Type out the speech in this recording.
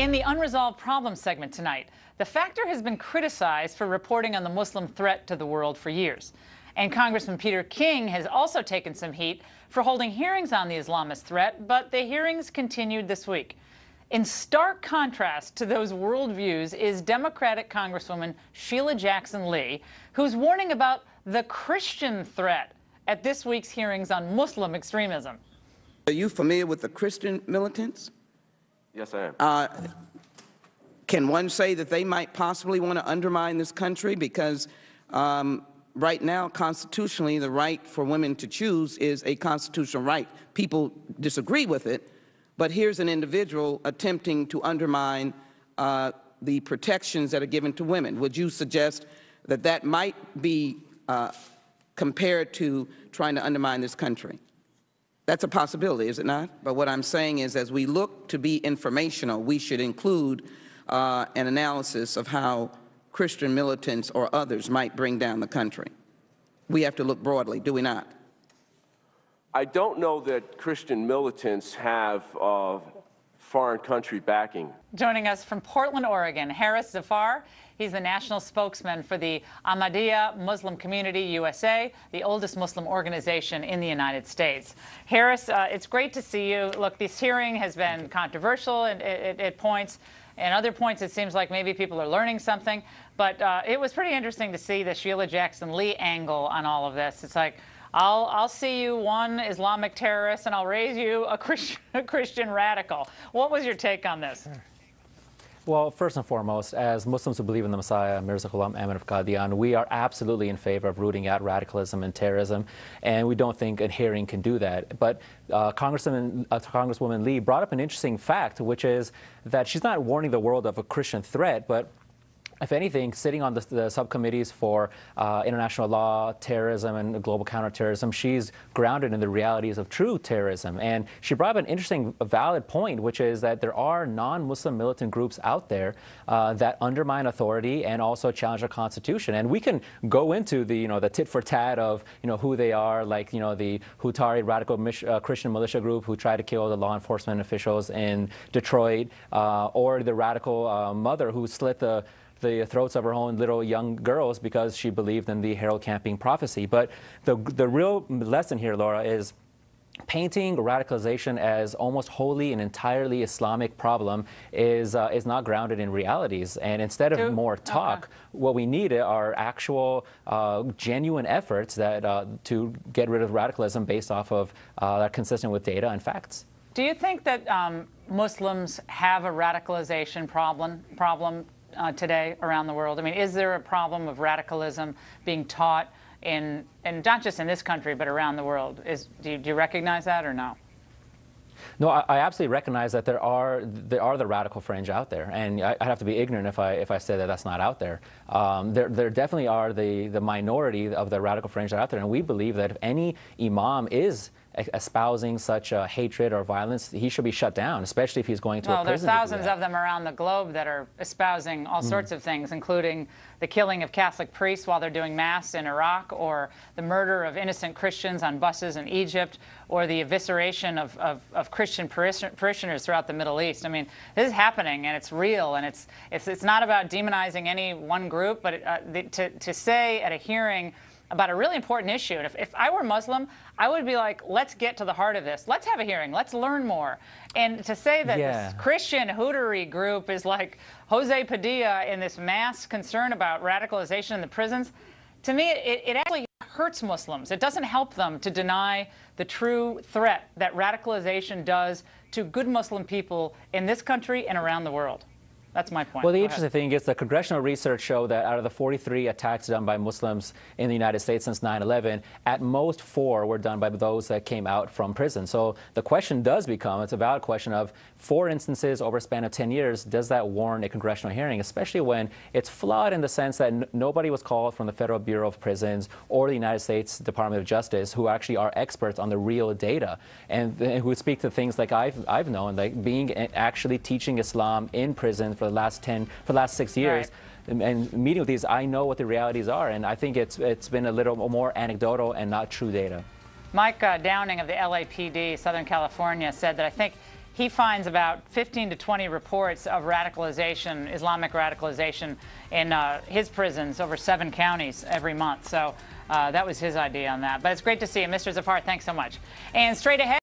In the Unresolved Problems segment tonight, the Factor has been criticized for reporting on the Muslim threat to the world for years. And Congressman Peter King has also taken some heat for holding hearings on the Islamist threat, but the hearings continued this week. In stark contrast to those worldviews is Democratic Congresswoman Sheila Jackson Lee, who's warning about the Christian threat at this week's hearings on Muslim extremism. Are you familiar with the Christian militants? Yes, I am. Can one say that they might possibly want to undermine this country? Because right now, constitutionally, the right for women to choose is a constitutional right. People disagree with it, but here's an individual attempting to undermine the protections that are given to women. Would you suggest that that might be compared to trying to undermine this country? That's a possibility, is it not? But what I'm saying is, as we look to be informational, we should include an analysis of how Christian militants or others might bring down the country. We have to look broadly, do we not? I don't know that Christian militants have foreign country backing. Joining us from Portland, Oregon, Harris Zafar. He's the national spokesman for the Ahmadiyya Muslim Community USA, the oldest Muslim organization in the United States. Harris, it's great to see you. Look, this hearing has been controversial at points. And other points, it seems like maybe people are learning something. But it was pretty interesting to see the Sheila Jackson Lee angle on all of this. It's like, I'll see you one Islamic terrorist, and I'll raise you a Christian radical. What was your take on this? Well, first and foremost, as Muslims who believe in the Messiah, Mirza Ghulam Ahmad of Qadian, we are absolutely in favor of rooting out radicalism and terrorism, and we don't think a hearing can do that. But Congresswoman Lee brought up an interesting fact, which is that she's not warning the world of a Christian threat, but if anything, sitting on the subcommittees for international law, terrorism, and global counterterrorism, she's grounded in the realities of true terrorism. And she brought up an interesting, valid point, which is that there are non-Muslim militant groups out there that undermine authority and also challenge our Constitution. And we can go into the, the tit for tat of, who they are, like, the Hutari radical Christian militia group who tried to kill the law enforcement officials in Detroit, or the radical mother who slit the throats of her own little young girls because she believed in the Herald Camping prophecy. But the real lesson here, Laura, is painting radicalization as almost wholly and entirely Islamic problem is not grounded in realities. And instead of more talk, what we need are actual genuine efforts that to get rid of radicalism based off of that are consistent with data and facts. Do you think that Muslims have a radicalization problem today around the world? I mean, is there a problem of radicalism being taught and not just in this country, but around the world? Do you recognize that or no? No, I absolutely recognize that there are the radical fringe out there, and I'd have to be ignorant if I say that that's not out there. There definitely are the minority of the radical fringe that are out there, and we believe that if any imam is espousing such hatred or violence, he should be shut down, especially if he's going to a prison. Well, there's thousands of them around the globe that are espousing all sorts of things, including the killing of Catholic priests while they're doing Mass in Iraq, or the murder of innocent Christians on buses in Egypt, or the evisceration of Christian parishioners throughout the Middle East. I mean, this is happening, and it's real, and it's not about demonizing any one group, but to say at a hearing about a really important issue. And if I were Muslim, I would be like, let's get to the heart of this. Let's have a hearing. Let's learn more. And to say that this Christian hootery group is like Jose Padilla in this mass concern about radicalization in the prisons, to me, it actually hurts Muslims. It doesn't help them to deny the true threat that radicalization does to good Muslim people in this country and around the world. That's my point. Well, the interesting thing is the congressional research showed that out of the 43 attacks done by Muslims in the United States since 9/11, at most 4 were done by those that came out from prison. So the question does become, it's a valid question of 4 instances over a span of 10 years, does that warrant a congressional hearing, especially when it's flawed in the sense that nobody was called from the Federal Bureau of Prisons or the United States Department of Justice, who actually are experts on the real data and who speak to things like I've known, like being actually teaching Islam in prison for the last 6 years. Right. And meeting with these, I know what the realities are, and I think it's been a little more anecdotal and not true data. Mike Downing of the LAPD, Southern California, said that I think he finds about 15 to 20 reports of radicalization, Islamic radicalization, in his prisons over 7 counties every month. So that was his idea on that. But it's great to see you. Mr. Zafar, thanks so much. And straight ahead.